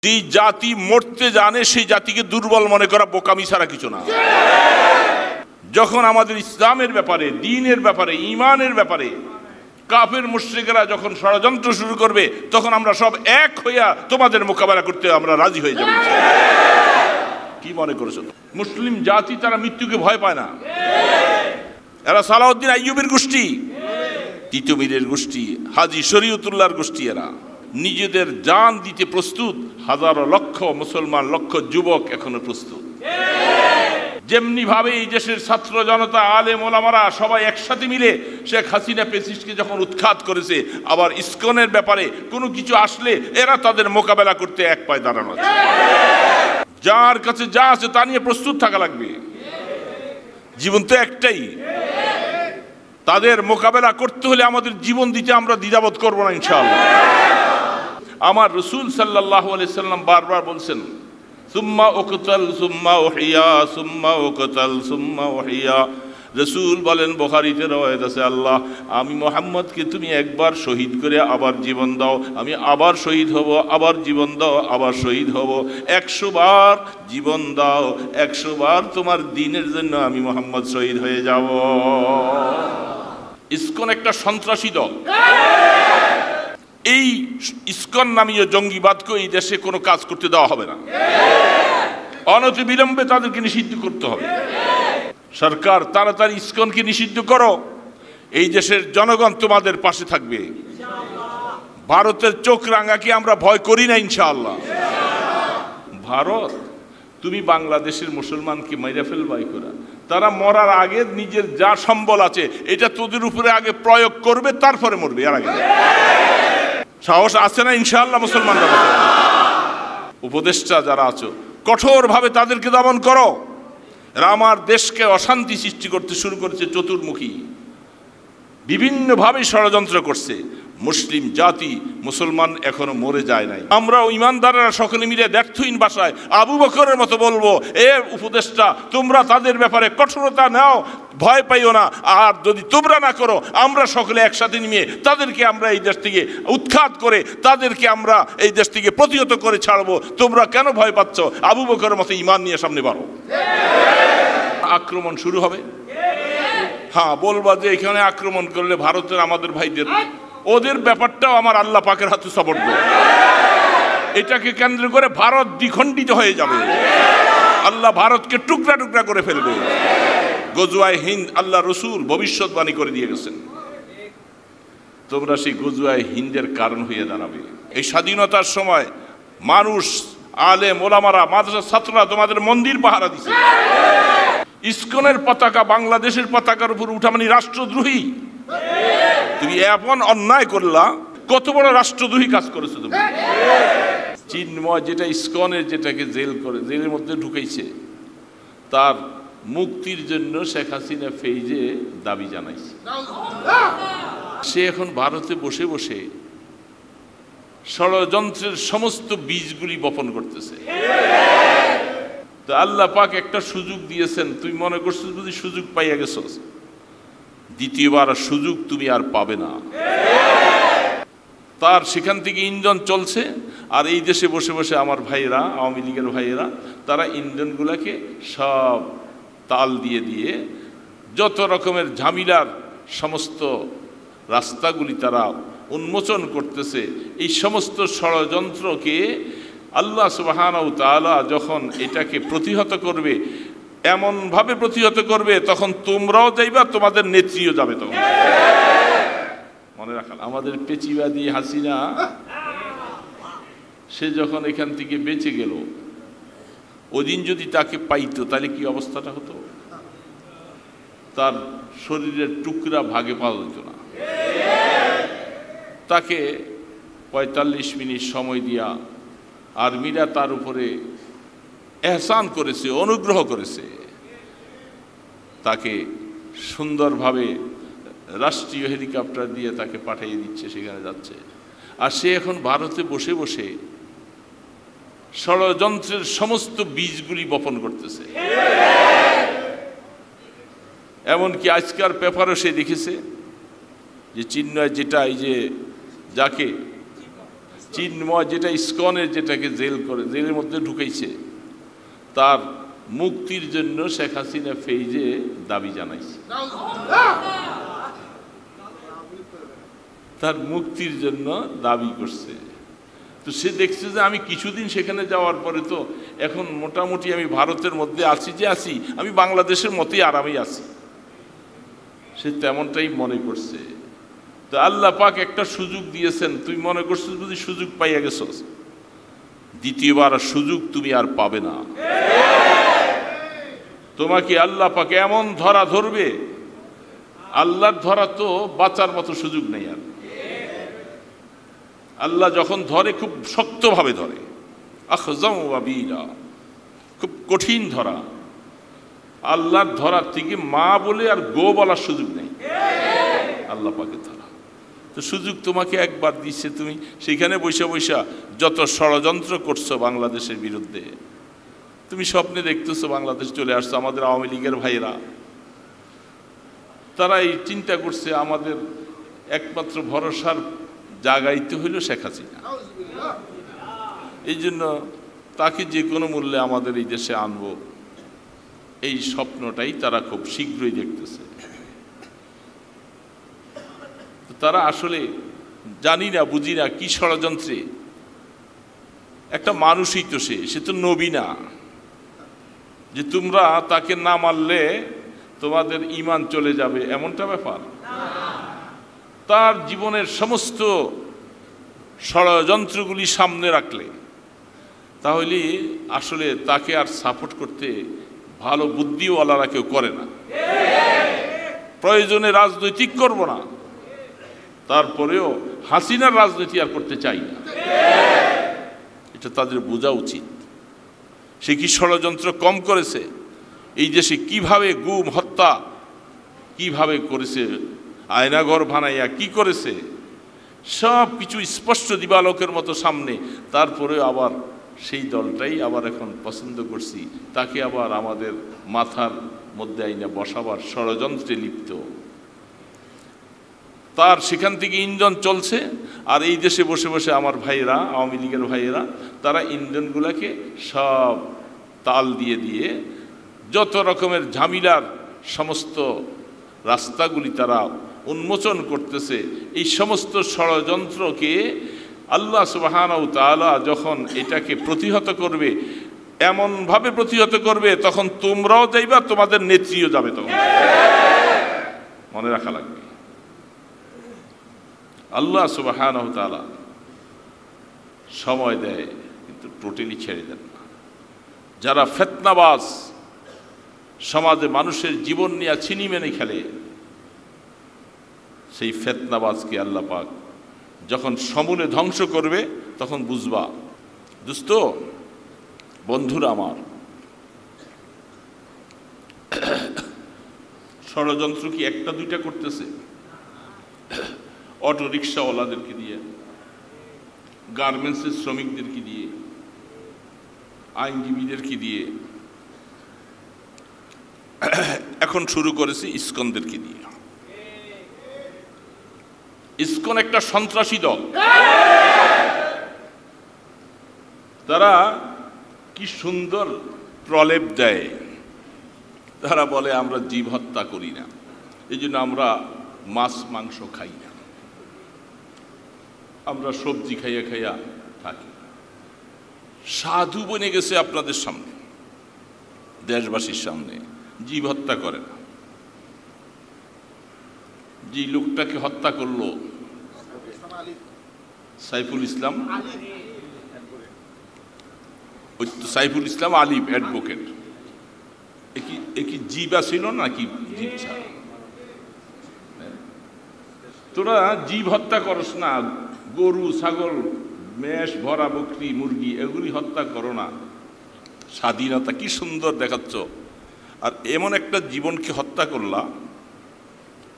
যে জাতি মরতে জানে সেই জাতিকে দুর্বল মনে করা বোকামি ছাড়া কিছু না। যখন আমাদের ইসলামের ব্যাপারে, দ্বীনের ব্যাপারে, ঈমানের ব্যাপারে কাফের মুশরিকরা যখন ষড়যন্ত্র শুরু করবে, তখন আমরা সব এক হইয়া তোমাদের মোকাবেলা করতে আমরা রাজি হয়ে যাব। কি মনে করেছো? মুসলিম জাতি তারা মৃত্যুকে ভয় পায় না। এরা সালাউদ্দিন আইয়ুবের গোষ্ঠী, তিতুমিরের গোষ্ঠী, হাজী শরীয়তুল্লাহর গোষ্ঠী। এরা নিজেদের জান দিতে প্রস্তুত। হাজারো লক্ষ মুসলমান, লক্ষ যুবক এখনো প্রস্তুত। যেমনি ভাবে এই দেশের ছাত্র জনতা, আলেম ওলামারা সবাই একসাথে মিলে শেখ হাসিনা ফ্যাসিস্টকে যখন উৎখাত করেছে, আবার ইসকনের ব্যাপারে কোনো কিছু আসলে এরা তাদের মোকাবেলা করতে এক পায়ে দাঁড়ানো আছে। যার কাছে যা আছে তা নিয়ে প্রস্তুত থাকা লাগবে। জীবন তো একটাই, তাদের মোকাবেলা করতে হলে আমাদের জীবন দিতে আমরা দ্বিধাবোধ করবো না ইনশাআল্লাহ। আমার রাসূল সাল্লাল্লাহু আলাইহি সাল্লাম বারবার বলছেন, সুম্মা উকতাল সুম্মা উহিয়া সুম্মা উকতাল সুম্মা উহিয়া। রাসূল বলেন, বুখারীতে রওয়ায়াত আছে, আল্লাহ আমি মুহাম্মদকে তুমি একবার শহীদ করে আবার জীবন দাও, আমি আবার শহীদ হব, আবার জীবন দাও, আবার শহীদ হব। 100 বার জীবন দাও, 100 বার তোমার দ্বীনের জন্য আমি মুহাম্মদ শহীদ হয়ে যাব। ইসকন একটা সন্ত্রাসী দল। এই ইসকন নামীয় জঙ্গিবাদকে এই দেশে কোনো কাজ করতে দেওয়া হবে না। অনতিবিলম্বে তাদেরকে নিষিদ্ধ করতে হবে। সরকার তাড়াতাড়ি ইসকনকে নিষিদ্ধ করো, এই দেশের জনগণ তোমাদের পাশে থাকবে। ভারতের চোখ রাঙাকে আমরা ভয় করি না ইনশাআল্লাহ। ভারত তুমি বাংলাদেশের মুসলমানকে মাইরা ফেলবাই করা, তারা মরার আগে নিজের যা সম্বল আছে এটা তোদের উপরে আগে প্রয়োগ করবে, তারপরে মরবে। এর আগে সাহস আছে না ইনশাআল্লাহ মুসলমানরা? উপদেষ্টা যারা আছো কঠোরভাবে তাদেরকে দমন করো। এরা আমার দেশকে অশান্তি সৃষ্টি করতে শুরু করেছে, চতুর্মুখী বিভিন্নভাবে ষড়যন্ত্র করছে। মুসলিম জাতি, মুসলমান এখনো মরে যায় নাই। আমরা ইমানদাররা সকলে মিলে ব্যর্থহীন ভাষায় আবু বকরের মতো বলবো, এ উপদেষ্টা তোমরা তাদের ব্যাপারে কঠোরতা নাও, ভয় পাইও না। আর যদি তোমরা না করো, আমরা সকলে একসাথে নিয়ে তাদেরকে আমরা এই দেশ থেকে উৎখাত করে তাদেরকে আমরা এই দেশ থেকে প্রতিহত করে ছাড়বো। তোমরা কেন ভয় পাচ্ছ? আবু বকরের মতো ঈমান নিয়ে সামনে বাড়ো। আক্রমণ শুরু হবে। হ্যাঁ, বলবা যে এখানে আক্রমণ করলে ভারতের আমাদের ভাইদের, ওদের ব্যাপারটাও আমার আল্লাহ পাকের হাতে সবর্দ। এটাকে কেন্দ্র করে ভারত দ্বিখণ্ডিত হয়ে যাবে। আল্লাহ ভারতকে টুকরা টুকরা করে ফেলবে। গজওয়ায়ে হিন্দ আল্লাহ রসুল ভবিষ্যৎবাণী করে দিয়ে গেছেন। তোমরা সেই গজওয়ায়ে হিন্দের কারণ হয়ে দাঁড়াবে। এই স্বাধীনতার সময় মানুষ, আলেম ওলামারা, মাদ্রাসার ছাত্ররা তোমাদের মন্দির পাহারা দিছে। ইসকনের পতাকা বাংলাদেশের পতাকার উপর উঠা মানে রাষ্ট্রদ্রোহী। তুমি এমন অন্যায় করলা, কত বড় রাষ্ট্রদ্রোহী কাজ করেছো তুমি। চিন্ময় যেটা ইসকনের, যেটাকে জেলের মধ্যে ঢুকাইছে, তার মুক্তির জন্য শেখ হাসিনা ফেইজে দাবি জানাইছে। সে এখন ভারতে বসে বসে ষড়যন্ত্রের সমস্ত বীজগুলি বপন করতেছে। তো আল্লাহ পাক একটা সুযোগ দিয়েছেন, তুই মনে করছো যদি সুযোগ পাইয়া গেছো, দ্বিতীয়বার সুযোগ তুমি আর পাবে না। তার সেখান থেকে ইন্ধন চলছে। আর এই দেশে বসে বসে আমার ভাইয়েরা, আওয়ামী লীগের ভাইয়েরা, তারা ইন্ধনগুলোকে সব তাল দিয়ে দিয়ে যত রকমের ঝামেলার সমস্ত রাস্তাগুলি তারা উন্মোচন করতেছে। এই সমস্ত ষড়যন্ত্রকে আল্লাহ সুবহানাহু ওয়া তাআলা যখন এটাকে প্রতিহত করবে, এমনভাবে প্রতিহত করবে, তখন তোমরাও যাইবা, তোমাদের নেত্রীও যাবে। তখন মনে রাখাল, আমাদের পেচিবাদী হাসিনা সে যখন এখান থেকে বেঁচে গেল, ওদিন যদি তাকে পাইতো তাহলে কি অবস্থাটা হতো? তার শরীরের টুকরা ভাগে পাওয়া যেত না। তাকে 45 মিনিট সময় দিয়া আর্মিরা তার উপরে এহসান করেছে, অনুগ্রহ করেছে। তাকে সুন্দরভাবে রাষ্ট্রীয় হেলিকপ্টার দিয়ে তাকে পাঠিয়ে দিচ্ছে, সেখানে যাচ্ছে। আর সে এখন ভারতে বসে বসে ষড়যন্ত্রের সমস্ত বীজগুলি বপন করতেছে। এমনকি আজকার পেপারও সে লিখেছে যে চিন্ময় যেটা, এই যে যাকে চিন্ময় যেটা ইসকনের যেটাকে জেলের মধ্যে ঢুকাইছে, তার মুক্তির জন্য শেখ হাসিনা ফেইজে দাবি জানাইছে, তার মুক্তির জন্য দাবি করছে। তো সে দেখছে যে আমি কিছুদিন সেখানে যাওয়ার পরে তো এখন মোটামুটি আমি ভারতের মধ্যে আছি, যে আছি আমি বাংলাদেশের মতোই আরামেই আছি, সে তেমনটাই মনে করছে। তো আল্লাহ পাক একটা সুযোগ দিয়েছেন, তুই মনে করছিস বুঝি সুযোগ পাইয়া গেছস, দ্বিতীয়বার সুযোগ তুমি আর পাবে না। তোমাকে আল্লাহ পাক এমন ধরা ধরবে, আল্লাহর ধরা তো বাঁচার মতো সুযোগ নেই আর। আল্লাহ যখন ধরে খুব শক্তভাবে ধরে, আখযাম ওয়া বিলা, খুব কঠিন ধরা। আল্লাহর ধরার থেকে মা বলে আর গো বলার সুযোগ নেই, আল্লাহ পাকের ধরা। তো সুযোগ তোমাকে একবার দিচ্ছে, তুমি সেখানে বৈশা বৈশা যত ষড়যন্ত্র করছো বাংলাদেশের বিরুদ্ধে, তুমি স্বপ্নে দেখতেছো বাংলাদেশ চলে আসছো। আমাদের আওয়ামী লীগের ভাইয়েরা তারা এই চিন্তা করছে আমাদের একমাত্র ভরসার জাগাইতে হইল শেখ হাসিনা, এই জন্য তাকে যে কোনো মূল্যে আমাদের এই দেশে আনবো, এই স্বপ্নটাই তারা খুব শীঘ্রই দেখতেছে। তারা আসলে জানি না, বুঝি না কি ষড়যন্ত্রে। একটা মানুষই তো সে তো নবী না যে তোমরা তাকে না মারলে তোমাদের ঈমান চলে যাবে, এমনটা ব্যাপার। তার জীবনের সমস্ত ষড়যন্ত্রগুলি সামনে রাখলে তাহলে আসলে তাকে আর সাপোর্ট করতে ভালো বুদ্ধিওয়ালারা কেউ করে না। প্রয়োজনে রাজনৈতিক করব না, তারপরেও হাসিনার রাজনীতি আর করতে চাই না, এটা তাদের বোঝা উচিত। সে কি ষড়যন্ত্র কম করেছে, এই দেশে কিভাবে গুম হত্যা কিভাবে করেছে, আয়নাঘর বানাইয়া কি করেছে, সব কিছু স্পষ্ট দিবালোকের মতো সামনে। তারপরে আবার সেই দলটাই আবার এখন পছন্দ করছি, তাকে আবার আমাদের মাথার মধ্যে আইনা বসাবার ষড়যন্ত্রে লিপ্ত। তার সেখান থেকে ইন্ধন চলছে, আর এই দেশে বসে বসে আমার ভাইয়েরা, আওয়ামী লীগের ভাইয়েরা, তারা ইন্ধনগুলোকে সব তাল দিয়ে দিয়ে যত রকমের ঝামেলার সমস্ত রাস্তাগুলি তারা উন্মোচন করতেছে। এই সমস্ত ষড়যন্ত্রকে আল্লাহ সুবহানাহু ওয়া তাআলা যখন এটাকে প্রতিহত করবে, এমনভাবে প্রতিহত করবে, তখন তোমরাও যাইবা, তোমাদের নেত্রীও যাবে, তখন মনে রাখা লাগবে। আল্লাহ সুবহানাহু ওয়া তাআলা সময় দেয় কিন্তু টোটালি ছেড়ে দেন না। যারা ফিতনাবাজ, সমাজে মানুষের জীবন নিয়ে ছিনিমিনি খেলে, সেই ফিতনাবাজকে আল্লাহ পাক যখন সমূলে ধ্বংস করবে তখন বুঝবা। দোস্ত, বন্ধুরা আমার, ষড়যন্ত্র কি একটা দুইটা করতেছে? অটো রিক্সাওয়ালাদেরকে দিয়ে, গার্মেন্টসের শ্রমিকদেরকে দিয়ে, আইনজীবীদেরকে দিয়ে, এখন শুরু করেছে ইসকনদেরকে দিয়ে। ইসকন একটা সন্ত্রাসী দল। তারা কি সুন্দর প্রলেপ দেয়, তারা বলে আমরা জীব হত্যা করি না, এই জন্য আমরা মাছ মাংস খাই না, আমরা সবজি খাইয়া খাইয়া থাকি। সাধু বনে গেছে আপনাদের সামনে, দেশবাসীর সামনে, জীব হত্যা করে না। যে লোকটাকে হত্যা করলো সাইফুল ইসলাম, সাইফুল ইসলাম আলিফ অ্যাডভোকেট, কি জীবা ছিল নাকি জীব ছাড়া? তোরা জীব হত্যা করস না, গরু ছাগল মেষ ভরা বকরি মুরগি এগুলি হত্যা করো না। স্বাধীনতা কি সুন্দর দেখাচ্ছ, আর এমন একটা জীবনকে হত্যা করলা,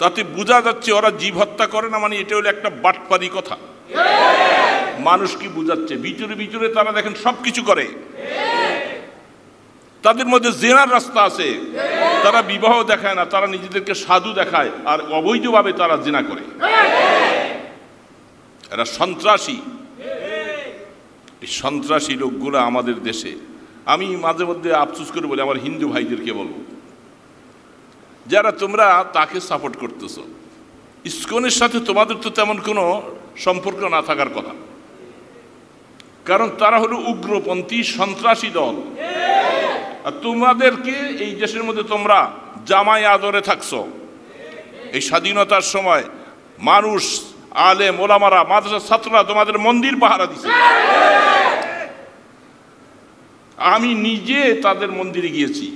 তাতে বোঝা যাচ্ছে ওরা জীব হত্যা করে না, মানে এটা হলো একটা বাটপারি কথা। মানুষ কি বুঝাচ্ছে, ভিতরে ভিতরে তারা দেখেন সব কিছু করে, তাদের মধ্যে জেনার রাস্তা আছে, তারা বিবাহ দেখায় না, তারা নিজেদেরকে সাধু দেখায়, আর অবৈধভাবে তারা জেনা করে। এরা সন্ত্রাসী, সন্ত্রাসী লোকগুলো আমাদের দেশে, আমি মাঝে মধ্যে আফসোস করে বলি আমার হিন্দু ভাইদেরকে বলবো, যারা তোমরা তাকে সাপোর্ট করতেছো, ইসকনের সাথে তোমাদের তো তেমন কোনো সম্পর্ক না থাকার কথা, কারণ তারা হলো উগ্রপন্থী সন্ত্রাসী দল। আর তোমাদেরকে এই দেশের মধ্যে তোমরা জামাই আদরে থাকছো। এই স্বাধীনতার সময় মানুষ, আলেম ওলামারা, মাদ্রাসার ছাত্ররা তোমাদের মন্দির পাহারা দিছে। আমি নিজে তাদের মন্দিরে গিয়েছি,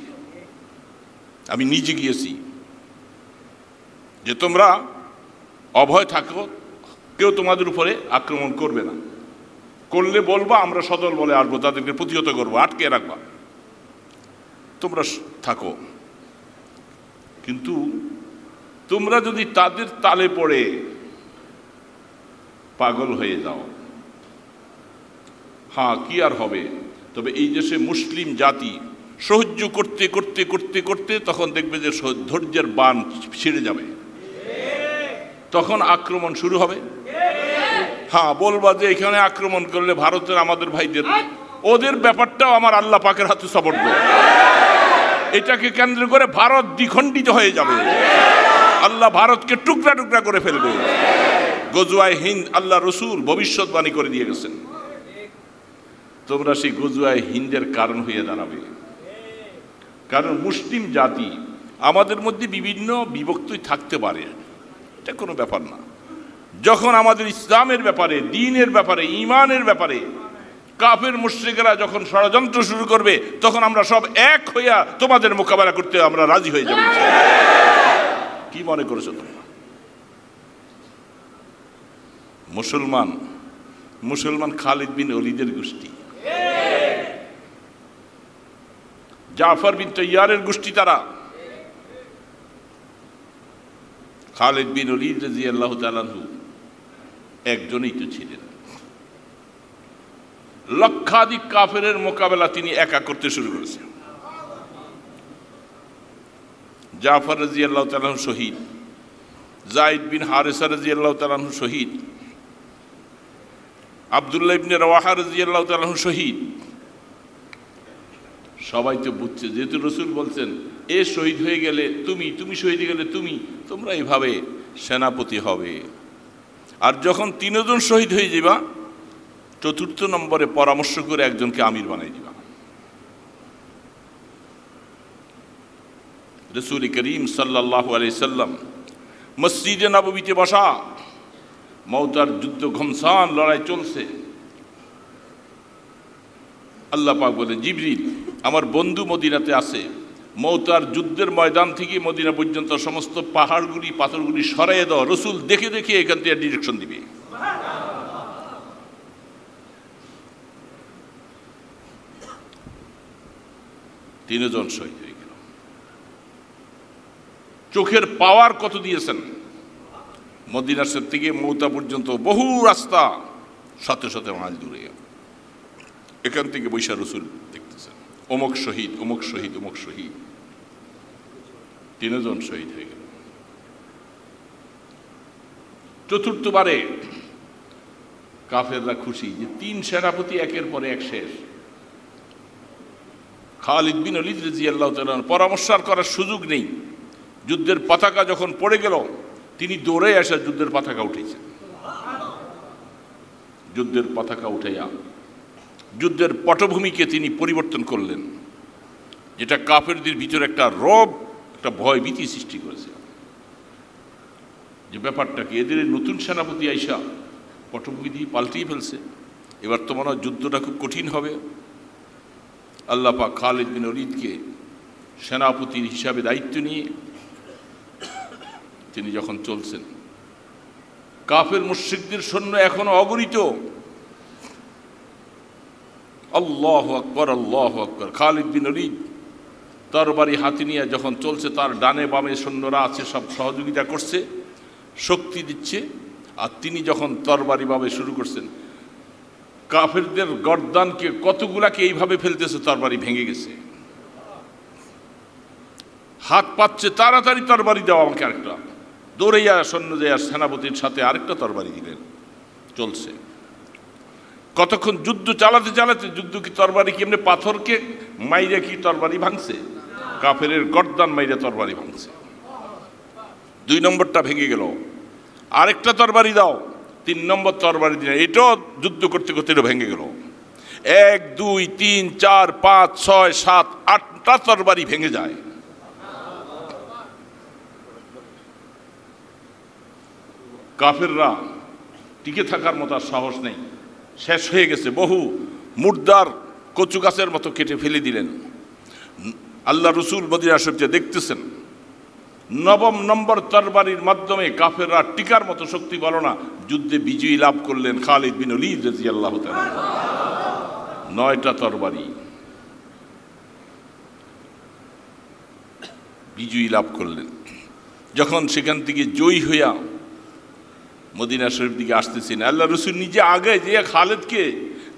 আমি নিজে গিয়েছি, যে তোমরা অভয় থাকো, কেউ তোমাদের উপরে আক্রমণ করবে না, করলে বলবা আমরা সদল বলে আসবো, তাদেরকে প্রতিহত করবো, আটকে রাখবা, তোমরা থাকো। কিন্তু তোমরা যদি তাদের তালে পড়ে পাগল হয়ে যাও, হ্যাঁ কি আর হবে। তবে এই দেশে মুসলিম জাতি সহ্য করতে করতে করতে করতে তখন দেখবে যে ধৈর্যের বান ছিঁড়ে যাবে, তখন আক্রমণ শুরু হবে। হ্যাঁ বলবা যে এখানে আক্রমণ করলে ভারতের আমাদের ভাইদের, ওদের ব্যাপারটাও আমার আল্লাহ পাকের হাতে সবর্দ। এটাকে কেন্দ্র করে ভারত দ্বিখণ্ডিত হয়ে যাবে, আল্লাহ ভারতকে টুকরা টুকরা করে ফেলবে। গজওয়ায়ে হিন্দ আল্লাহ রসুল ভবিষ্যৎবাণী করে দিয়ে গেছেন, তোমরা সেই গজওয়ায়ে হিন্দের কারণ হয়ে দাঁড়াবে। কারণ মুসলিম জাতি আমাদের মধ্যে বিভিন্ন বিভক্তি থাকতে পারে, এটা কোনো ব্যাপার না। যখন আমাদের ইসলামের ব্যাপারে, দ্বীনের ব্যাপারে, ঈমানের ব্যাপারে কাফের মুশরিকরা যখন ষড়যন্ত্র শুরু করবে, তখন আমরা সব এক হইয়া তোমাদের মোকাবেলা করতে আমরা রাজি হয়ে যাব। কি মনে করেছো তোমরা? মুসলমান খালিদ বিন ওলীদের গোষ্ঠী, জাফর বিন তৈয়ারের গোষ্ঠী তারা। খালিদ বিন ওলীদ রাদিয়াল্লাহু তাআলা আনহু একজনই তো ছিলেন, লক্ষাধিক কাফেরের মোকাবেলা তিনি একা করতে শুরু করেছেন। জাফর রাদিয়াল্লাহু তাআলা আনহু শহীদ, যায়েদ বিন হারেসা রাদিয়াল্লাহু তাআলা আনহু শহীদ, আব্দুল্লাহ ইবনে রাওয়াহা রাদিয়াল্লাহু তাআলা আনহু শহীদ। সবাই তো বুঝছে, যেহেতু রসুল বলছেন এ শহীদ হয়ে গেলে তুমি শহীদ হয়ে গেলে তোমরা এইভাবে সেনাপতি হবে। আর যখন 3 জন শহীদ হয়ে যাবা, 4র্থ নম্বরে পরামর্শ করে একজনকে আমির বানাই দিবা। রাসূল করিম সাল্লাল্লাহু আলাইহি সাল্লাম মসজিদে নববীতে বসা, মওতার যুদ্ধ, ঘমসান লড়াই চলছে। আল্লাহ পাক বলে, জিবরিল আমার বন্ধু মদিনাতে আছে, মওতার যুদ্ধের ময়দান থেকে মদিনা পর্যন্ত সমস্ত পাহাড়গুলি পাথরগুলি সরাইয়ে দাও, রসুল দেখে দেখে এখান থেকে ডিরেকশন দিবে। তিনজন শহীদ হয়ে গেল। চোখের পাওয়ার কত দিয়েছেন! মদিনার থেকে মওতা পর্যন্ত বহু রাস্তা, শত শত মাইল দূরে, এখান থেকে বৈশা রসুল দেখতেছেন অমুক শহীদ, অমুক শহীদ, অমুক শহীদ। 3 জন শহীদ হয়ে গেল। 4র্থবারে কাফেররা খুশি যে 3 সেনাপতি একের পরে এক শেষ। খালিদ বিন ওলীদ রাদিয়াল্লাহু তাআলা পরামর্শ করার সুযোগ নেই। যুদ্ধের পতাকা যখন পড়ে গেল, তিনি দৌড়ে এসে যুদ্ধের পতাকা উঠেছেন। যুদ্ধের পতাকা উঠাইয়া যুদ্ধের পটভূমিকে তিনি পরিবর্তন করলেন, যেটা কাফেরদের ভিতরে একটা রব, একটা ভয় ভীতি সৃষ্টি করেছে। যে ব্যাপারটাকে এদের নতুন সেনাপতি আইসা পটভূমি দিয়ে পাল্টিয়ে ফেলছে, এবার তো মনে হয় যুদ্ধটা খুব কঠিন হবে। আল্লাহ পাক খালিদ বিন ওলীদকে সেনাপতির হিসাবে দায়িত্ব নিয়ে তিনি যখন চলছেন, কাফের মুশরিকদের সৈন্য এখনো অগণিত। আল্লাহু আকবার, আল্লাহু আকবার। খালিদ বিন ওলীদ তরবারি হাতে নিয়ে যখন চলছে, তার ডানে বামে সৈন্যরা আছে, সব সহযোগিতা করছে, শক্তি দিচ্ছে। আর তিনি যখন তরবারি ভাবে শুরু করছেন, কাফেরদের গর্দানকে কতগুলাকে এইভাবে ফেলতেছে, তরবারি ভেঙে গেছে। হাত পাচ্ছে, তাড়াতাড়ি তরবারি দেওয়া আমাকে আরেকটা, দৌড়াইয়া সৈন্য যায় সেনাপতির সাথে আরেকটা তরবারি দিলেন, চলছে। কতক্ষণ যুদ্ধ চালাতে চালাতে, যুদ্ধ কি তরবারি কি এমনি পাথরকে মাইরে কি তরবারি ভাঙছে? কাফেরের গর্দান মাইরে তরবারি ভাঙছে। 2 নম্বরটা ভেঙে গেল, আরেকটা তরবারি দাও, 3 নম্বর তরবারি দিন, এটাও যুদ্ধ করতে করতে এটা ভেঙে গেল। 1 2 3 4 5 6 7 8টা তরবারি ভেঙে যায়। কাফেররা টিকে থাকার মতো আর সাহস নেই, শেষ হয়ে গেছে। বহু মুর্দার কচু গাছের মতো কেটে ফেলে দিলেন। আল্লাহ রসুল মদিনা শরীফে দেখতেছেন, 9 নম্বর তরবারির মাধ্যমে কাফেররা টিকার মতো শক্তি পেল না, যুদ্ধে বিজয়ী লাভ করলেন খালিদ বিন ওলীদ রাদিয়াল্লাহু তাআলা। 9টা তরবারি বিজয়ী লাভ করলেন। যখন সেখান থেকে জয়ী হইয়া মদিনা শরীফ দিকে আসতেছেন, আল্লাহ রসুল নিজে আগে যে খালিদকে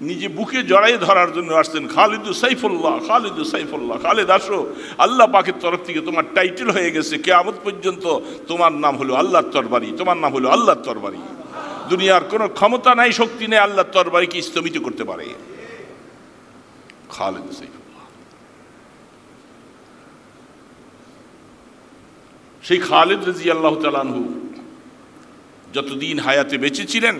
নিজে বুকে জড়াই ধরার জন্য আসছেন। খালিদু সাইফুল্লাহ, খালিদু সাইফুল্লাহ, খালিদ আসো, আল্লাহ পাকের তরফ থেকে তোমার টাইটেল হয়ে গেছে, কিয়ামত পর্যন্ত তোমার নাম হলো আল্লাহর তরবারি, তোমার নাম হলো আল্লাহর তরবারি। দুনিয়ার কোনো ক্ষমতা নাই, শক্তি নেই আল্লাহর তরবারিকে স্তম্ভিত করতে পারে। খালিদু সাইফুল্লাহ, সেই খালিদ রাদিয়াল্লাহু তাআলা আনহু যতদিন হায়াতে বেঁচে ছিলেন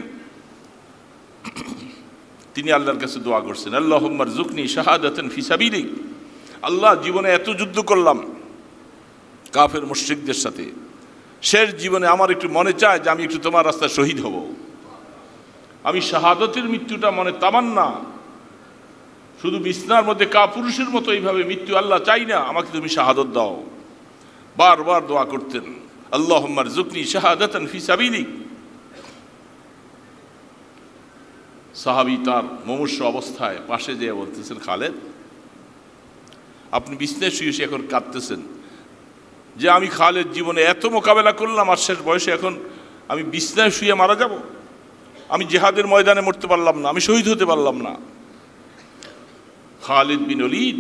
তিনি আল্লাহর কাছে দোয়া করছেন, আল্লাহুম্মা রযুকনি শাহাদাতান ফি সাবিলিক। আল্লাহ, জীবনে এত যুদ্ধ করলাম কাফের মুশরিকদের সাথে, শেষ জীবনে আমার একটু মনে চায় যে আমি একটু তোমার রাস্তায় শহীদ হব। আমি শাহাদাতের মৃত্যুটা মনে তামান্না, শুধু বিছনার মধ্যে কাপুরুষের মতো এইভাবে মৃত্যু আল্লাহ চাই না, আমাকে তুমি শাহাদত দাও। বারবার দোয়া করতেন, আল্লাহুম্মা রযুকনি শাহাদাতান ফি সাবিলিক। সাহাবী তার মুমূর্ষু অবস্থায় পাশে যেয়ে বলতেছেন, খালেদ, আপনি বিছনায় শুয়ে এখন কাঁদতেছেন যে আমি খালেদ জীবনে এত মোকাবেলা করলাম, আর শেষ বয়সে এখন আমি বিছনায় শুয়ে মারা যাব, আমি জিহাদের ময়দানে মরতে পারলাম না, আমি শহীদ হতে পারলাম না। খালিদ বিন ওলীদ,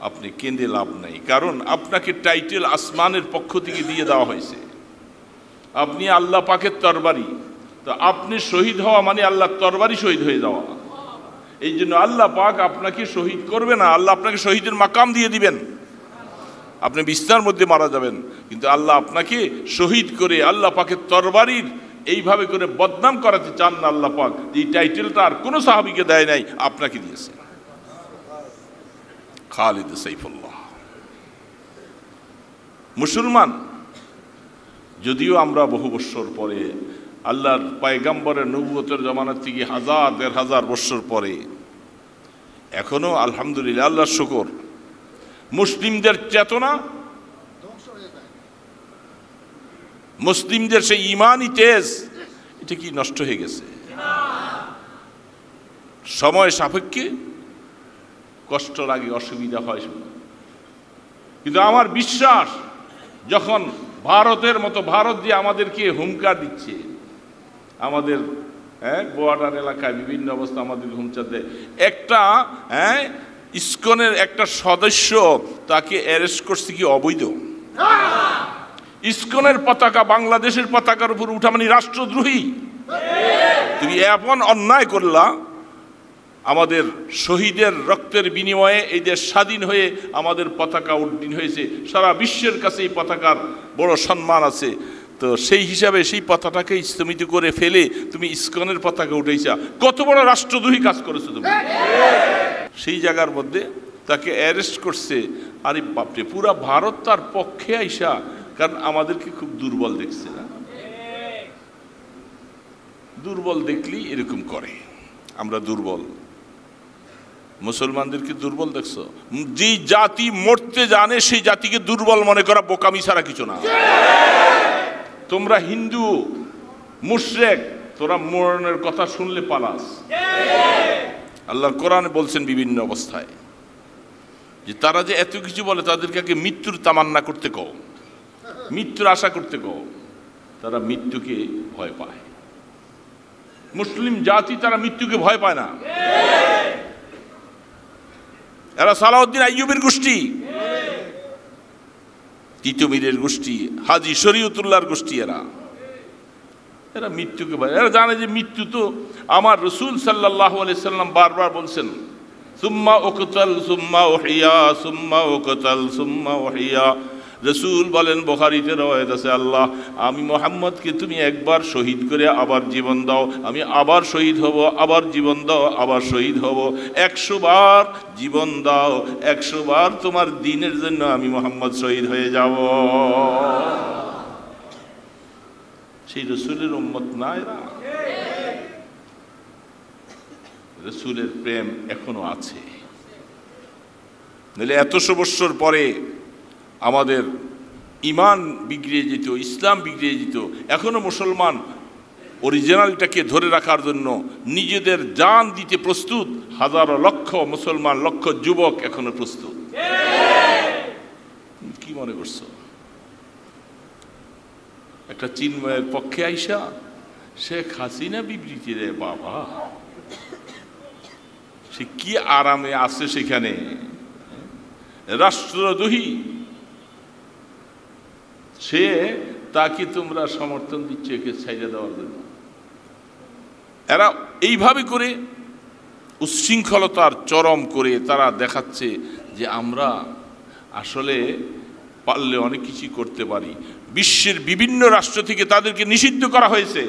আপনি কেঁদে লাভ নাই, কারণ আপনাকে টাইটেল আসমানের পক্ষ থেকে দিয়ে দেওয়া হয়েছে, আপনি আল্লাহ পাকের তরবারি, তো আপনি শহীদ হওয়া মানে আল্লাহর তরবারি শহীদ হয়ে যাওয়া। এই জন্য আল্লাহ পাক আপনাকে শহীদ করবে না, আল্লাহ আপনাকে শহীদের মাকাম দিয়ে দিবেন, আপনি বিছনার মধ্যে মারা যাবেন, কিন্তু আল্লাহ আপনাকে শহীদ করে আল্লাহ পাকের তরবারির এইভাবে করে বদনাম করাতে চান না আল্লাহ পাক। এই টাইটেলটা আর কোনো সাহাবীকে দেয় নাই, আপনাকে দিয়েছে। খালিদ সাইফুল্লাহ মুসলমান, যদিও আমরা বহু বছর পরে, আল্লাহর পয়গম্বরের নবুয়তের জামানার থেকে 1000-1500 বছর পরে এখনো আলহামদুলিল্লাহ, আল্লাহর শুকর, মুসলিমদের চেতনা, মুসলিমদের সেই ইমানি তেজ, এটা কি নষ্ট হয়ে গেছে? সময় সাপেক্ষে কষ্ট লাগে, অসুবিধা হয়, কিন্তু আমার বিশ্বাস যখন ভারতের মতো, ভারত যে আমাদেরকে হুমকার দিচ্ছে, আমাদের বর্ডার এলাকায় বিভিন্ন অবস্থা আমাদের হুমকার দেয়, একটা ইসকনের একটা সদস্য তাকে অ্যারেস্ট করছে কি অবৈধ? ইসকনের পতাকা বাংলাদেশের পতাকার উপর উঠা মানে রাষ্ট্রদ্রোহী। তুমি এমন অন্যায় করলা, আমাদের শহীদের রক্তের বিনিময়ে এই দেশ স্বাধীন হয়ে আমাদের পতাকা উড্ডীন হয়েছে, সারা বিশ্বের কাছে এই পতাকার বড় সম্মান আছে, তো সেই হিসাবে সেই পতাকাকে স্তম্ভিত করে ফেলে তুমি ইসকনের পতাকা উঠেছা, কত বড় রাষ্ট্রদ্রোহী কাজ করেছো তুমি। সেই জায়গার মধ্যে তাকে অ্যারেস্ট করছে। আরে বাপরে, পুরা ভারত তার পক্ষে আইসা, কারণ আমাদেরকে খুব দুর্বল দেখছে না, দুর্বল দেখলেই এরকম করে, আমরা দুর্বল, মুসলমানদেরকে দুর্বল দেখছো। যে জাতি মরতে জানে সেই জাতিকে দুর্বল মনে করা বোকামি ছাড়া কিছু না। তোমরা হিন্দু মুশরিক, তোরা মরণের কথা শুনলে পালাস। আল্লাহর কোরআনে বলছেন বিভিন্ন অবস্থায় যে তারা যে এত কিছু বলে, তাদেরকে আগে মৃত্যুর তামান্না করতে কও, মৃত্যুর আশা করতে কও, তারা মৃত্যুকে ভয় পায়। মুসলিম জাতি তারা মৃত্যুকে ভয় পায় না। এরা সালাউদ্দিন আইয়ুবের গোষ্ঠী, তিতুমিরের গোষ্ঠী, হাজী শরীয়তুল্লাহর গোষ্ঠী, এরা এরা মৃত্যুকে ভয়, এরা জানে যে মৃত্যু তো আমার রসুল সাল্লাল্লাহু আলাইহি সাল্লাম বারবার বলছেন সুম্মা উকতাল সুম্মা উহিয়া সুম্মা উকতাল সুম্মা উহিয়া। রসুল বলেন, বুখারীতে রওয়ায়াত আছে, আল্লাহ আমি মুহাম্মদকে তুমি একবার শহীদ করে আবার জীবন দাও, আমি আবার শহীদ হব, আবার জীবন দাও, আবার শহীদ হব। 100 বার জীবন দাও, 100 বার তোমার দ্বীনের জন্য আমি মুহাম্মদ শহীদ হয়ে যাব। সেই রসুলের উম্মত না এরা? রসুলের প্রেম এখনো আছে, নইলে 100 বছর পরে আমাদের ইমান বিগড়িয়ে যেত, ইসলাম বিগড়িয়ে যেত। এখনো মুসলমান অরিজিনালটাকে ধরে রাখার জন্য নিজেদের জান দিতে প্রস্তুত, হাজারো লক্ষ মুসলমান, লক্ষ যুবক এখনো প্রস্তুত। কি মনে করছো একটা চিন্ময়ের পক্ষে আইসা শেখ হাসিনা বিবৃতি রে বাবা, সে কি আরামে আছে সেখানে, রাষ্ট্রদ্রোহী সে, তাকে তোমরা সমর্থন দিচ্ছ একে ছাইড়া দেওয়ার জন্য। এরা এইভাবে করে উচ্ছৃঙ্খলতার চরম করে তারা দেখাচ্ছে যে আমরা আসলে পারলে অনেক কিছু করতে পারি। বিশ্বের বিভিন্ন রাষ্ট্র থেকে তাদেরকে নিষিদ্ধ করা হয়েছে।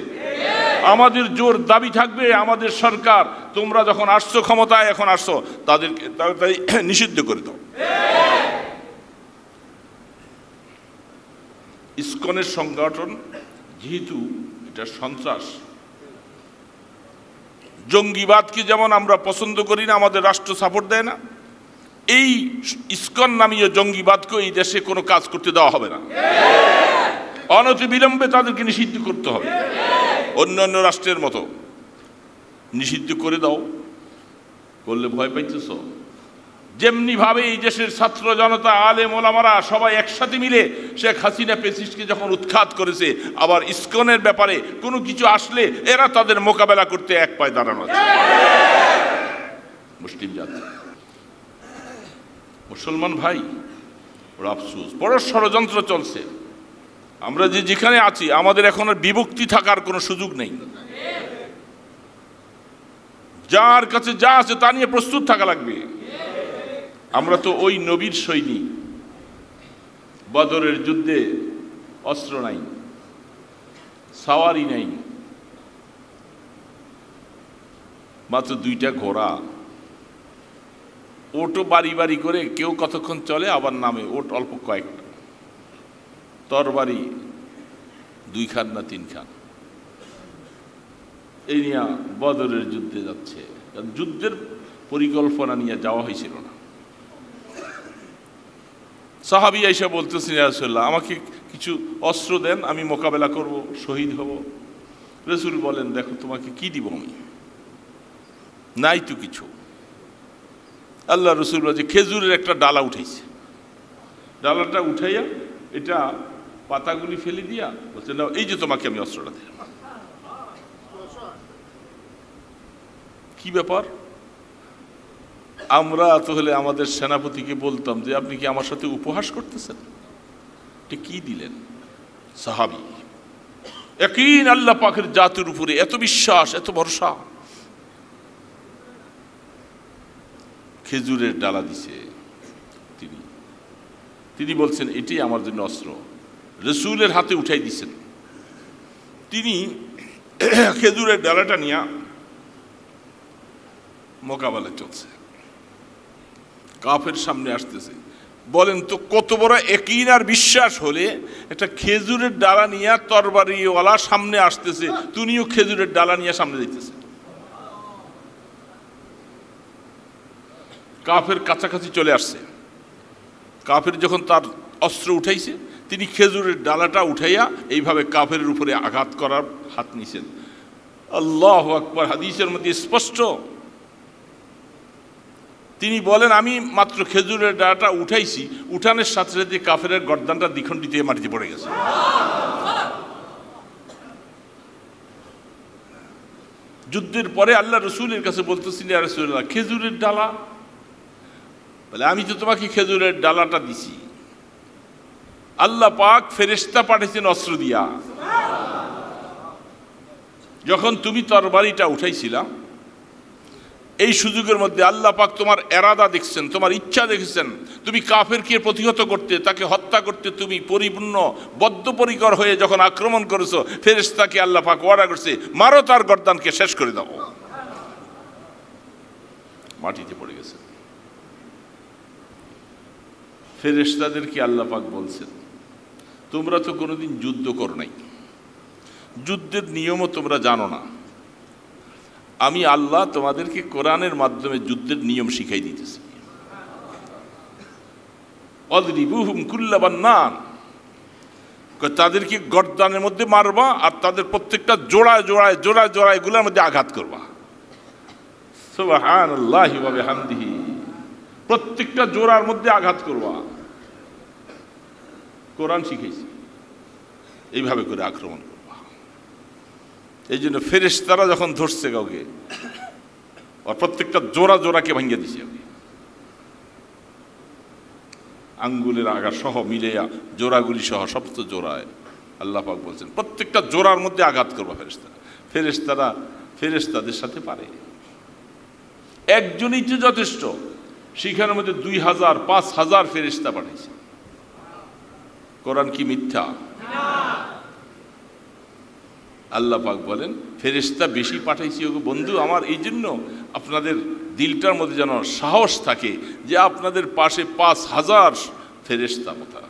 আমাদের জোর দাবি থাকবে, আমাদের সরকার তোমরা যখন আসছো ক্ষমতায়, এখন আসছো, তাদেরকে তাড়াতাড়ি নিষিদ্ধ করে দাও। ইসকনের সংগঠন যেহেতু এটা সন্ত্রাস, জঙ্গিবাদকে যেমন আমরা পছন্দ করি না, আমাদের রাষ্ট্র সাপোর্ট দেয় না, এই ইসকন নামীয় জঙ্গিবাদকে এই দেশে কোনো কাজ করতে দেওয়া হবে না। অনতিবিলম্বে তাদেরকে নিষিদ্ধ করতে হবে, অন্যান্য রাষ্ট্রের মতো নিষিদ্ধ করে দাও। করলে ভয় পাইতেছ? যেমনি ভাবে এই দেশের ছাত্র জনতা, আলেম ওলামারা সবাই একসাথে মিলে শেখ হাসিনা ফ্যাসিস্টকে যখন উৎখাত করেছে, আবার ইসকনের ব্যাপারে কোনো কিছু আসলে এরা তাদের মোকাবেলা করতে এক পায়ে দাঁড়ানো আছে। মুসলিম জাতি, মুসলমান ভাই, বড় আফসোস, বড় ষড়যন্ত্র চলছে। আমরা যে যেখানে আছি আমাদের এখন আর বিভক্তি থাকার কোনো সুযোগ নেই। যার কাছে যা আছে তা নিয়ে প্রস্তুত থাকা লাগবে। আমরা তো ওই নবীর সৈনিক, বদরের যুদ্ধে অস্ত্র নাই, সাওয়ারি নাই, মাত্র 2টা ঘোড়া, ওটও বাড়ি বাড়ি করে কেউ কতক্ষণ চলে আবার নামে, ওট অল্প কয়েকটা, তরবারি 2 খান না 3 খান, এই নিয়ে বদরের যুদ্ধে যাচ্ছে। যুদ্ধের পরিকল্পনা নিয়ে যাওয়া হয়েছিল না। সাহাবী আয়েশা বলতেছেন, ইয়া রাসূলুল্লাহ আমাকে কিছু অস্ত্র দেন, আমি মোকাবেলা করব, শহীদ হব। রাসূল বলেন, দেখো তোমাকে কি দিব আমি, নাই তো কিছু। আল্লাহ রসুল বলছে খেজুরের একটা ডালা উঠাইছে, ডালাটা উঠাইয়া এটা পাতাগুলি ফেলে দিয়া বলছে, না এই যে তোমাকে আমি অস্ত্রটা দিলাম। কি ব্যাপার? আমরা তো হলে আমাদের সেনাপতিকে বলতাম যে আপনি কি আমার সাথে উপহাস করতেছেন, এটা কি দিলেন? সাহাবী ইয়াকিন আল্লাহ পাকের জাতের উপরে এত বিশ্বাস, এত ভরসা, খেজুরের ডালা দিছে। তিনি বলছেন এটাই আমার জন্য অস্ত্র, রসুলের হাতে উঠাই দিছেন। তিনি খেজুরের ডালাটা নিয়ে মোকাবেলা চলছে, কাফের সামনে আসতেছে। বলেন তো কত বড় ইয়াকিন আর বিশ্বাস হলে একটা খেজুরের ডালা নিয়ে তরবারিওয়ালা সামনে আসতেছে, তিনিও খেজুরের ডালা নিয়ে সামনে যাইতেছে। কাফের কাছাকাছি চলে আসছে। কাফের যখন তার অস্ত্র উঠাইছে, তিনি খেজুরের ডালাটা উঠাইয়া এইভাবে কাফের উপরে আঘাত করার হাত নিছেন। আল্লাহু আকবার, হাদিসের মধ্যে স্পষ্ট। তিনি বলেন আমি মাত্র খেজুরের ডালাটা উঠাইছি, উঠানের সাথে সাথে কাফেরের গর্দানটা দ্বিখণ্ডিত হয়ে মাটিতে পড়ে গেছে। যুদ্ধের পরে আল্লাহ রসুলের কাছে বলতেছেন, ইয়া রাসূলুল্লাহ খেজুরের ডালা, বলে আমি তো তোমাকে খেজুরের ডালাটা দিছি, আল্লাহ পাক ফেরেশতা পাঠিয়েছেন অস্ত্র দিয়া। যখন তুমি তরবারিটা উঠাইছিলা, এই সুযোগের মধ্যে আল্লাহ পাক তোমার এরাদা দেখছেন, তোমার ইচ্ছা দেখেছেন। তুমি কাফেরকে প্রতিহত করতে, তাকে হত্যা করতে তুমি পরিপূর্ণ বদ্ধপরিকর হয়ে যখন আক্রমণ করেছো, ফেরেশতাকে আল্লাহ পাক ওয়াদা করছে, মারো তার গর্দানকে, শেষ করে দাও। মাটিতে পড়ে গেছে। ফেরেশতাদেরকে আল্লাহ পাক বলছেন, তোমরা তো কোনোদিন যুদ্ধ করো নাই, যুদ্ধের নিয়মও তোমরা জানো না। আমি আল্লাহ তোমাদেরকে কোরআনের মাধ্যমে যুদ্ধের নিয়ম শিখাই দিতেছি। অদরিবুহুম কুল্লা বান্নান, তাদেরকে গর্দানের মধ্যে মারবা আর তাদের প্রত্যেকটা জোড়ায় জোড়ায় জোড়ায় জোড়ায় গুলোর মধ্যে আঘাত করবা। সুবহানাল্লাহি ওয়া বিহামদিহি, প্রত্যেকটা জোড়ার মধ্যে আঘাত করবা। কোরআন শিখাইছি এইভাবে করে আক্রমণ করবা। এই জন্য ফেরেশতারা যখন ধরছে কাউকে, আর প্রত্যেকটা জোড়া জোড়াকে ভাঙিয়ে দিছে, আঙ্গুলের আগা সহ মিলেয়া জোড়াগুলি সহ সমস্ত জোড়ায় আল্লাহ পাক বলছেন প্রত্যেকটা জোড়ার মধ্যে আঘাত করবা ফেরেশতারা। ফেরেশতারা ফেরেশতাদের সাথে পারে, একজনই তো যথেষ্ট। সেখানের মধ্যে 2000 5000 ফেরেশতা পাঠিয়েছে। কোরআন কি মিথ্যা? আল্লাহ পাক বলেন ফেরেশতা বেশি পাঠাইছি ওগো বন্ধু আমার, এই জন্য আপনাদের দিলটার মধ্যে যেন সাহস থাকে যে আপনাদের পাশে 5000 ফেরেশতা কথা,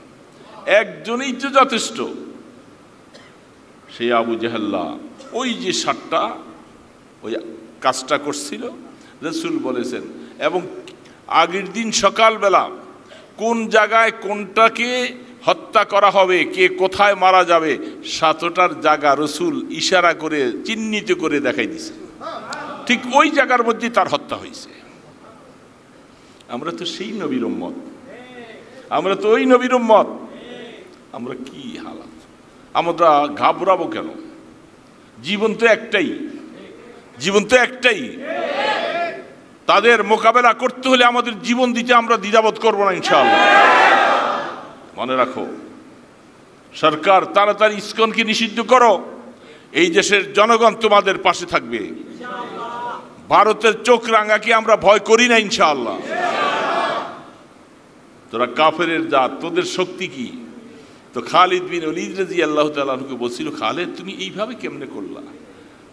একজনই তো যথেষ্ট। সেই আবু জাহল্লা ওই যে 7টা ওই কাজটা করছিল, রাসূল বলেছেন। এবং আগের দিন সকালবেলা কোন জায়গায় কোনটাকে হত্যা করা হবে, কে কোথায় মারা যাবে, 7টার জায়গা রাসূল ইশারা করে চিহ্নিত করে দেখাই দিছে। ঠিক ওই জায়গার মধ্যে তার হত্যা হয়েছে। আমরা তো সেই নবীর উম্মত, আমরা তো ওই নবীর উম্মত। আমরা কি হালাত, আমরা ঘাবড়াবো কেন? জীবন তো একটাই, জীবন তো একটাই। তাদের মোকাবেলা করতে হলে আমাদের জীবন দিতে আমরা দ্বিধাবোধ করবো না ইনশাআল্লাহ। মনে রাখো, সরকার তাড়াতাড়ি ইসকনকে নিষিদ্ধ করো, এই দেশের জনগণ তোমাদের পাশে থাকবে। ভারতের চোখ রাঙাকে আমরা ভয় করি না ইনশাআল্লাহ। তোরা কাফেরের জাত, তোদের শক্তি কি? তো খালিদ বিন ওলীদ রাদিয়াল্লাহু তাআলা আনহুকে বলছিল, খালিদ তুমি এইভাবে কেমনে করলা?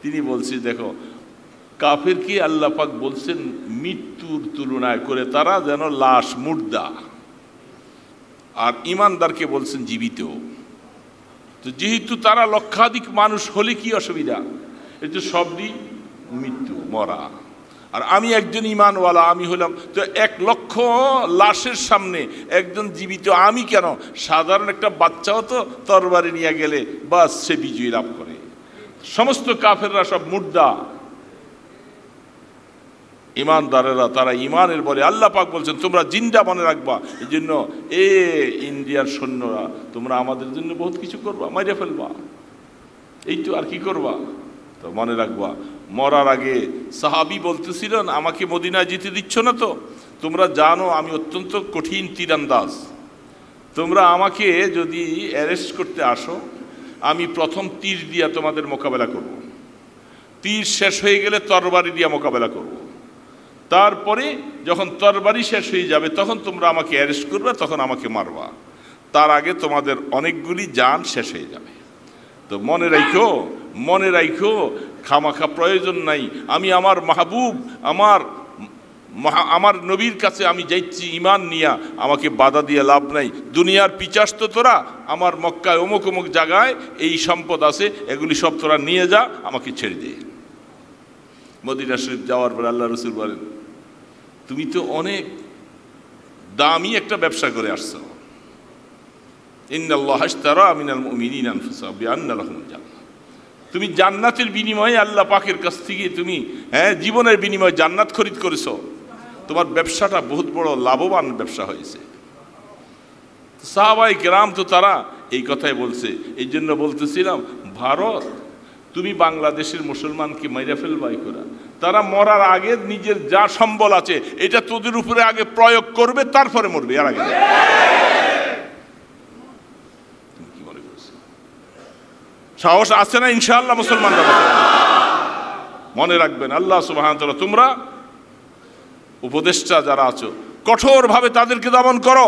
তিনি বলছে, দেখো কাফেরকে আল্লাহ পাক বলছেন মৃত্যুর তুলনায় করে তারা যেন লাশ, মুর্দা, আর ইমানদারকে বলছেন জীবিত। তো যেহেতু তারা লক্ষাধিক মানুষ হলে কি অসুবিধা? এই তো সবই মৃত্যু, মরা। আর আমি একজন ইমানওয়ালা, আমি হলাম তো 1 লক্ষ লাশের সামনে একজন জীবিত। আমি কেন? সাধারণ একটা বাচ্চাও তো তরবারি নিয়ে গেলে বাস সে বিজয়ী লাভ করে। সমস্ত কাফেররা সব মুর্দা, ইমানদারেরা তারা ইমানের বলে আল্লাহ পাক বলছেন তোমরা জিন্দা মনে রাখবা। এই জন্য ইন্ডিয়ার সৈন্যরা তোমরা আমাদের জন্য বহুত কিছু করবা, মাইরে ফেলবা, এই তো আর কি করবা। তো মনে রাখবা, মরার আগে সাহাবী বলতেছিলেন আমাকে মদিনায় যেতে দিচ্ছ না তো? তোমরা জানো আমি অত্যন্ত কঠিন তীরান্দাজ, তোমরা আমাকে যদি অ্যারেস্ট করতে আসো, আমি প্রথম তীর দিয়া তোমাদের মোকাবেলা করব, তীর শেষ হয়ে গেলে তরবারি দিয়া মোকাবেলা করব, তারপরে যখন তরবারি শেষ হয়ে যাবে তখন তোমরা আমাকে অ্যারেস্ট করবে, তখন আমাকে মারবা। তার আগে তোমাদের অনেকগুলি জান শেষ হয়ে যাবে। তো মনে রাখো, মনে রাখো, খামাখা প্রয়োজন নাই। আমি আমার মাহবুব, আমার নবীর কাছে আমি যাইছি ইমান নিয়া, আমাকে বাধা দিয়ে লাভ নাই। দুনিয়ার পিচাস তো তোরা, আমার মক্কায় অমুক অমুক জায়গায় এই সম্পদ আছে, এগুলি সব তোরা নিয়ে যা, আমাকে ছেড়ে দে। মদিনা শরীফ যাওয়ার পর আল্লাহ রাসূল বলেন তুমি তো অনেক দামি একটা ব্যবসা করে আসছো। ইন্নাল্লাহা আশতারা মিনাল মুমিনিনা আনফুসাহুম বিআন্না লাহুমুল জান্নাহ। তুমি জান্নাতের বিনিময়ে আল্লাহ পাকের কাছ থেকে তুমি জীবনের বিনিময়ে জান্নাত খরিদ করেছো। তোমার ব্যবসাটা বহুত বড় লাভবান ব্যবসা হয়েছে। সাহাবায়ে কেরাম তো তারা এই কথাই বলছে। এই জন্য বলতেছিলাম, ভারত তুমি বাংলাদেশের মুসলমানকে মাইরা ফেলবাই করা, তারা মরার আগে নিজের যা সম্বল আছে এটা তোদের উপরে আগে প্রয়োগ করবে, তারপরে মরবে, এর আগে। তুমি কি মনে করছো? সাহস আছে না ইনশাআল্লাহ মুসলমানরা? মনে রাখবেন আল্লাহ সুবহানাহু ওয়া তাআলা, তোমরা উপদেষ্টা যারা আছো কঠোরভাবে তাদেরকে দমন করো।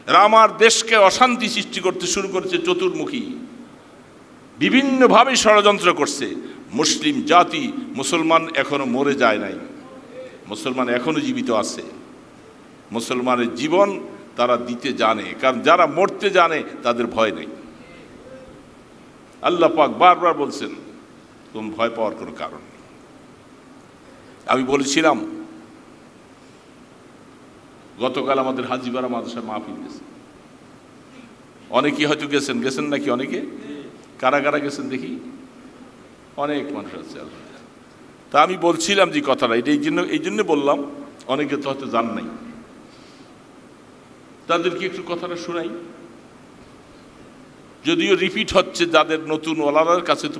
এরা আমার দেশকে অশান্তি সৃষ্টি করতে শুরু করেছে, চতুর্মুখী বিভিন্নভাবে ষড়যন্ত্র করছে। মুসলিম জাতি, মুসলমান এখনো মরে যায় নাই, মুসলমান এখনো জীবিত আছে। মুসলমানের জীবন তারা দিতে জানে, কারণ যারা মরতে জানে তাদের ভয় নেই। আল্লাহ পাক বারবার বলছেন তুমি ভয় পাওয়ার কোনো কারণ নেই। আমি বলেছিলাম গতকাল আমাদের হাজিপাড়া মাদ্রাসায় মাহফিল গেছে, অনেকেই হয়তো গেছেন নাকি, অনেকে কারা কারা গেছেন দেখি, অনেক মানুষ আছে। তা আমি বলছিলাম যে কথাটা এটা এই জন্য বললাম, অনেকে তো হয়তো জান নাই, তাদেরকে একটু কথাটা শোনাই। যদিও রিপিট হচ্ছে, যাদের নতুন ওয়ালাদের কাছে তো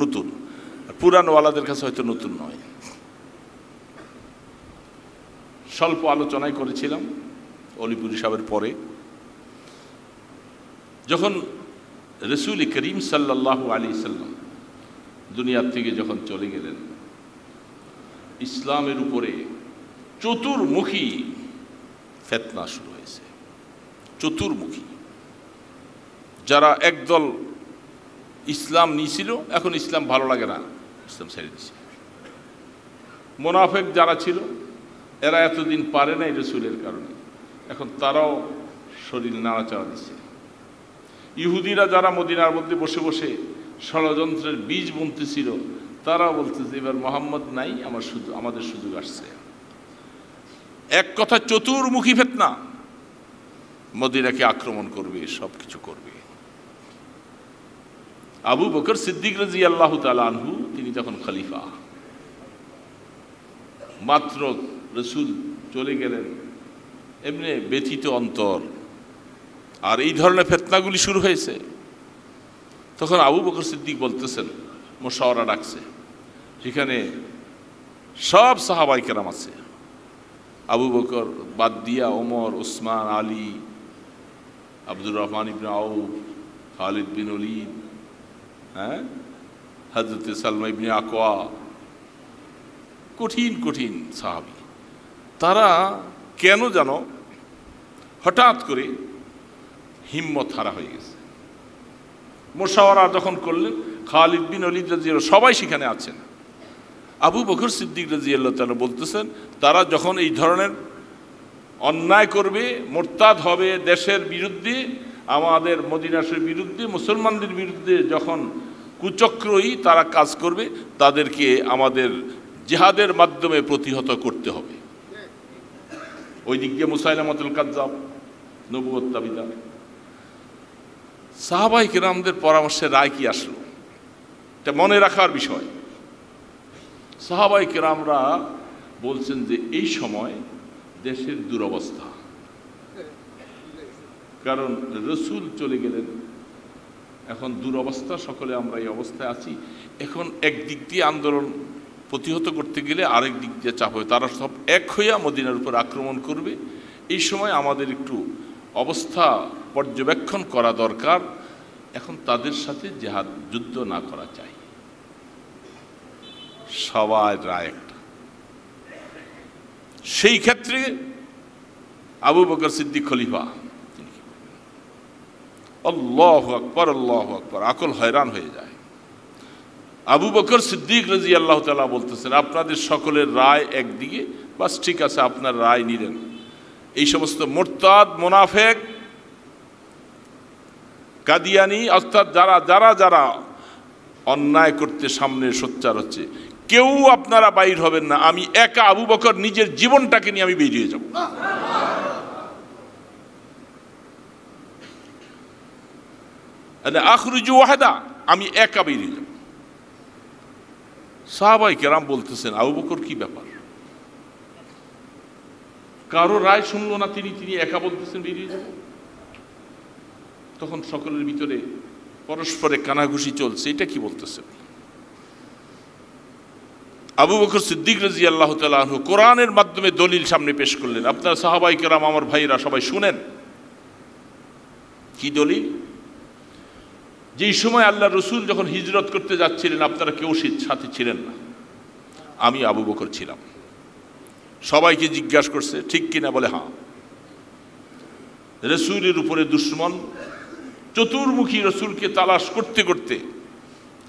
নতুন, পুরান ওয়ালাদের কাছে হয়তো নতুন নয়। স্বল্প আলোচনায় করেছিলাম অলিপুরি সাহেবের পরে, যখন রসুল করিম সাল্লাল্লাহু আলাইহি সাল্লাম দুনিয়ার থেকে যখন চলে গেলেন, ইসলামের উপরে চতুর্মুখী ফিতনা শুরু হয়েছে। চতুর্মুখী, যারা একদল ইসলাম নিয়েছিল, এখন ইসলাম ভালো লাগে না, ইসলাম ছেড়ে দিয়েছে। মুনাফিক যারা ছিল, এরা এতদিন পারে নাই রসুলের কারণে, এখন তারাও শরীর নাড়াচাড়া দিচ্ছে। ইহুদিরা যারা মদিনার মধ্যে বসে বসে ষড়যন্ত্রের বীজ বুনতেছিল, তারা বলতেছে এবার মোহাম্মদ নাই, আমাদের সুযোগ আসছে। এক কথা চতুর্মুখী ফিতনা, মদিনাকে আক্রমণ করবে, সব কিছু করবে। আবু বকর সিদ্দিক রাদিয়াল্লাহু তাআলা আনহু, তিনি তখন খলিফা। মাত্র রসুল চলে গেলেন, এমনি ব্যথিত অন্তর, আর এই ধরনের ফিতনাগুলি শুরু হয়েছে। তখন আবু বকর সিদ্দিক বলতেছেন, মুশাওয়ারা ডাকছে, সেখানে সব সাহাবায়ে কেরাম আছে, আবু বকর বাদ দিয়া ওমর, উসমান, আলী, আব্দুর রহমান ইবনে আউফ, খালিদ বিন ওলীদ, হযরত সালমা ইবনে আকওয়া, কঠিন কঠিন সাহাবী। তারা কেন জানো হঠাৎ করে হিম্মত হারা হয়ে গেছে। মুশাওয়ারা যখন করলেন, খালিদ বিন ওলীদ রাদিয়াল্লাহু, সবাই সেখানে আছেন। আবু বকর সিদ্দিক রাদিয়াল্লাহু তাআলা বলতেছেন, তারা যখন এই ধরনের অন্যায় করবে, মুরতাদ হবে, দেশের বিরুদ্ধে, আমাদের মদিনার বিরুদ্ধে, মুসলমানদের বিরুদ্ধে যখন কুচক্রই তারা কাজ করবে, তাদেরকে আমাদের জিহাদের মাধ্যমে প্রতিহত করতে হবে। ওই দিক দিয়ে মুসাইলামাতুল কাজ্জাব, নবুয়ত দাবিদার। সাহাবায়ে কেরামদের পরামর্শে রায় কি আসলো, এটা মনে রাখার বিষয়। সাহাবায়ে কেরামরা বলছেন যে এই সময় দেশের দুরবস্থা, কারণ রসুল চলে গেলেন, এখন দুরবস্থা, সকলে আমরা এই অবস্থায় আছি। এখন একদিক দিয়ে আন্দোলন প্রতিহত করতে গেলে আরেক দিক দিয়ে চাপ হবে, তারা সব এক হইয়া মদিনার উপর আক্রমণ করবে। এই সময় আমাদের একটু অবস্থা পর্যবেক্ষণ করা দরকার, এখন তাদের সাথে জিহাদ, যুদ্ধ না করা চাই। সবার রায় একটা। সেই ক্ষেত্রে আবু বকর সিদ্দিক খলিফা, আল্লাহু আকবার, আল্লাহু আকবার, আকল হয়রান হয়ে যায়। আবু বকর সিদ্দিক রাদিয়াল্লাহু তাআলা বলতেছেন, আপনাদের সকলের রায় একদিকে, বাস ঠিক আছে, আপনার রায় নিলেন। এই সমস্ত মুরতাদ, মুনাফিক, কাদিয়ানি, অর্থাৎ যারা যারা যারা অন্যায় করতে সামনে সোচ্চার হচ্ছে, কেউ আপনারা বাইর হবেন না, আমি একা আবু বকর নিজের জীবনটাকে নিয়ে আমি বেরিয়ে যাব। আখরুজু ওয়াহদা, আমি একা বেরিয়ে যাব। সাহাবায়ে কেরাম বলতেছেন, আবু বকর কি ব্যাপার, কারো রায় শুনলো না, তিনি একা বলতেছেন বেরিয়ে যাব। তখন সকলের ভিতরে পরস্পরে কানাঘুষি চলছে, এটা কি বলতেছে। আবু বকর সিদ্দিক রাদিয়াল্লাহু তাআলা আনহু কোরআনের মাধ্যমে দলিল সামনে পেশ করলেন। আপনারা সাহাবায়ে কেরাম, আমার ভাইরা সবাই শুনেন, কি দলিল। যেই সময় আল্লাহ রসুল যখন হিজরত করতে যাচ্ছিলেন আপনারা কেউ সাথে ছিলেন না, আমি আবু বকর ছিলাম। সবাইকে জিজ্ঞাসা করছে ঠিক কিনা, বলে হ্যাঁ। রসুলের উপরে দুশ্মন চতুর্মুখী রসুলকে তালাশ করতে করতে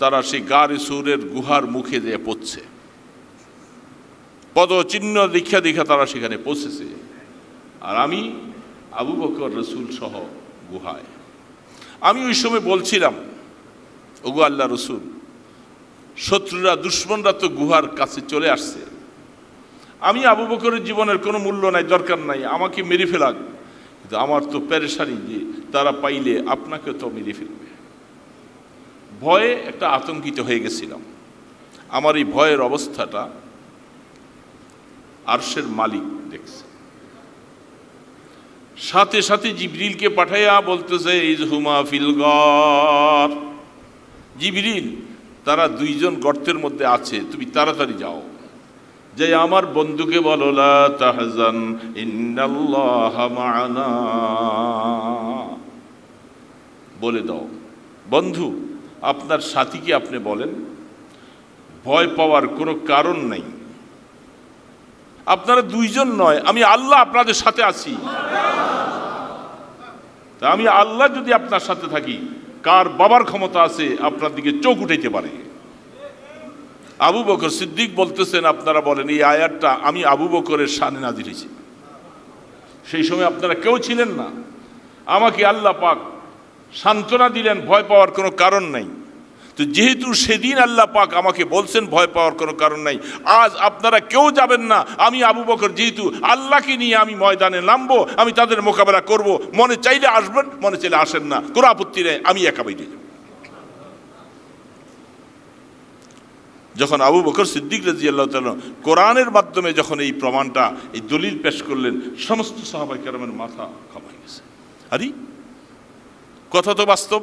তারা সেই গারে সুরের গুহার মুখে দিয়ে পড়ছে, পদচিহ্ন দেখা দেখা তারা সেখানে পৌঁছেছে, আর আমি আবু বকর রসুল সহ গুহায়। আমি ওই সময় বলছিলাম, ওগো আল্লাহ রসুল, শত্রুরা দুশ্মনরা তো গুহার কাছে চলে আসছে, আমি আবু বকরের জীবনের কোনো মূল্য নাই, দরকার নাই, আমাকে মেরে ফেলাক, কিন্তু আমার তো পেরেশানি যে তারা পাইলে আপনাকে তো মেরে ফেলবে। ভয়ে একটা আতঙ্কিত হয়ে গেছিলাম। আমার এই ভয়ের অবস্থাটা আরশের মালিক দেখছে, সাথে সাথে জিবরিলকে পাঠাইয়া বলতেছে ইজহুমা ফিল গর, জিবরিল তারা দুইজন গর্তের মধ্যে আছে, তুমি তাড়াতাড়ি যাও, যে আমার বন্ধুকে বলো লা তাহজান ইন্নাল্লাহা মা'ানা, বলে দাও বন্ধু আপনার সাথীকে আপনি বলেন ভয় পাওয়ার কোনো কারণ নাই, আপনারা দুইজন নয়, আমি আল্লাহ আপনাদের সাথে আছি। তা আমি আল্লাহ যদি আপনার সাথে থাকি, কার বাবার ক্ষমতা আছে আপনার দিকে চোখ উঠাইতে পারে? আবু বকর সিদ্দিক বলতেছেন, আপনারা বলেন এই আয়াতটা আমি আবু বকরের শানে নাযিল হয়েছে। সেই সময় আপনারা কেউ ছিলেন না, আমাকে আল্লাহ পাক সান্ত্বনা দিলেন ভয় পাওয়ার কোনো কারণ নাই। তো যেহেতু সেদিন আল্লাহ পাক আমাকে বলছেন ভয় পাওয়ার কোনো কারণ নাই, আজ আপনারা কেউ যাবেন না, আমি আবু বকর যেহেতু আল্লাহকে নিয়ে আমি ময়দানে নামবো, আমি তাদের মোকাবেলা করব, মনে চাইলে আসবেন, মনে চাইলে আসেন না, কোনো আপত্তি নেই, আমি একা বাইরে যাব। যখন আবু বকর সিদ্দিক রাদিয়াল্লাহু তাআলা কোরআনের মাধ্যমে যখন এই প্রমাণটা, এই দলিল পেশ করলেন, সমস্ত সাহাবায়ে কেরামের মাথা ঘামায় গেছে। আরে কথা তো বাস্তব,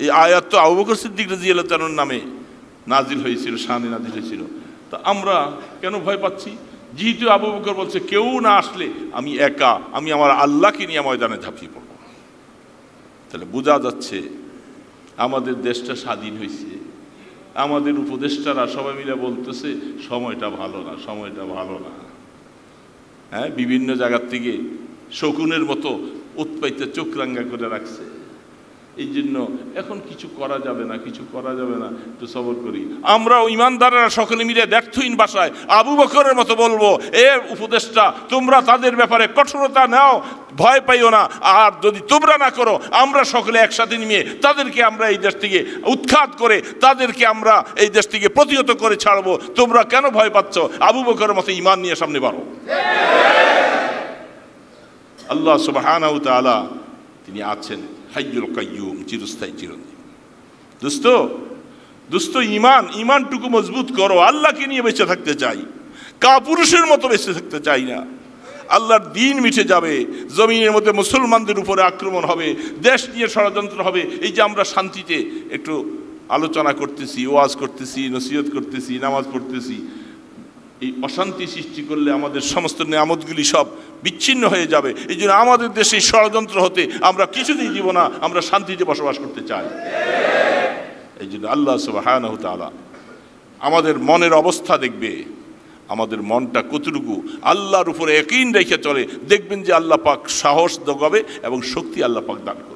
এই আয়াত তো আবু বকর সিদ্দিক রাদিয়াল্লাহু তাআলার নামে নাজিল হয়েছিল, শানে নাজিল হয়েছিল, তা আমরা কেন ভয় পাচ্ছি? যেহেতু আবু বকর বলছে কেউ না আসলে আমি একা, আমি আমার আল্লাহকে নিয়ে ময়দানে ঝাঁপিয়ে পড়ব, তাহলে বোঝা যাচ্ছে আমাদের দেশটা স্বাধীন হয়েছে, আমাদের উপদেষ্টারা সবাই মিলে বলতেছে সময়টা ভালো না, সময়টা ভালো না। হ্যাঁ, বিভিন্ন জায়গার থেকে শকুনের মতো উৎপাইতে চোখ রাঙ্গা করে রাখছে, এই জন্য এখন কিছু করা যাবে না, কিছু করা যাবে না, একটু সবর করি। আমরা ইমানদারেরা সকলে মিলে ব্যর্থহীন ভাষায় আবু বকরের মতো বলবো, এ উপদেষ্টা তোমরা তাদের ব্যাপারে কঠোরতা নাও, ভয় পাইও না, আর যদি তোমরা না করো আমরা সকলে একসাথে নিয়ে তাদেরকে আমরা এই দেশ থেকে উৎখাত করে তাদেরকে আমরা এই দেশ থেকে প্রতিহত করে ছাড়বো, তোমরা কেন ভয় পাচ্ছ? আবু বকরের মতো ঈমান নিয়ে সামনে বাড়ো। আল্লাহ সুবহানাহু ওয়া তাআলা তিনি আছেন হাইয়ুল কাইয়ুম, চিরস্থায়ী চিরঞ্জীব। দোস্ত ইমানটুকু মজবুত করো, আল্লাহকে নিয়ে বেঁচে থাকতে চাই, কাপুরুষের মতো বেঁচে থাকতে চাই না। আল্লাহর দিন মিটে যাবে, জমিনের মধ্যে মুসলমানদের উপরে আক্রমণ হবে, দেশ নিয়ে ষড়যন্ত্র হবে। এই যে আমরা শান্তিতে একটু আলোচনা করতেছি, ওয়াজ করতেছি, নসিহত করতেছি, নামাজ পড়তেছি, এই অশান্তি সৃষ্টি করলে আমাদের সমস্ত নিয়ামতগুলি সব বিচ্ছিন্ন হয়ে যাবে। এই জন্য আমাদের দেশে ষড়যন্ত্র হতে আমরা কিছুতেই দিব না, আমরা শান্তিতে বসবাস করতে চাই। এই জন্য আল্লাহ সুবহানাহু ওয়া তাআলা আমাদের মনের অবস্থা দেখবে, আমাদের মনটা কতটুকু আল্লাহর উপরে ইয়াকিন রেখে চলে, দেখবেন যে আল্লাহ পাক সাহস যোগাবে এবং শক্তি আল্লাহ পাক দান করবে।